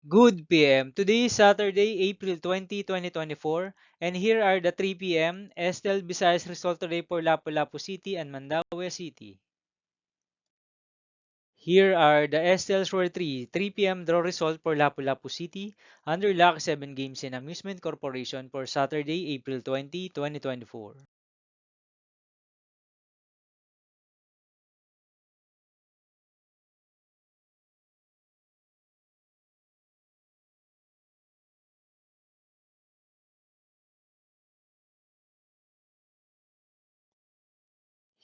Good PM. Today is Saturday, April 20, 2024, and here are the 3 p.m. Estel Visayas result today for Lapu-Lapu City and Mandaue City. Here are the Estels for 3 p.m. draw result for Lapu-Lapu City under Luck 7 Games and Amusement Corporation for Saturday, April 20, 2024.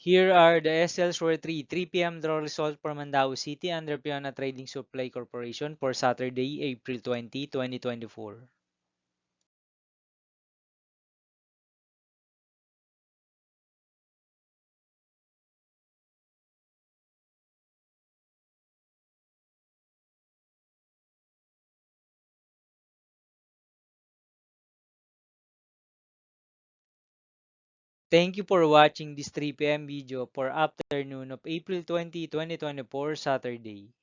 Here are the SLs for 3 p.m. draw result for Mandaue City under Piona Trading Supply Corporation for Saturday, April 20, 2024. Thank you for watching this 3 p.m. video for afternoon of April 20, 2024, Saturday.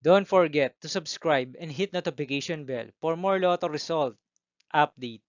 Don't forget to subscribe and hit notification bell for more lotto result update.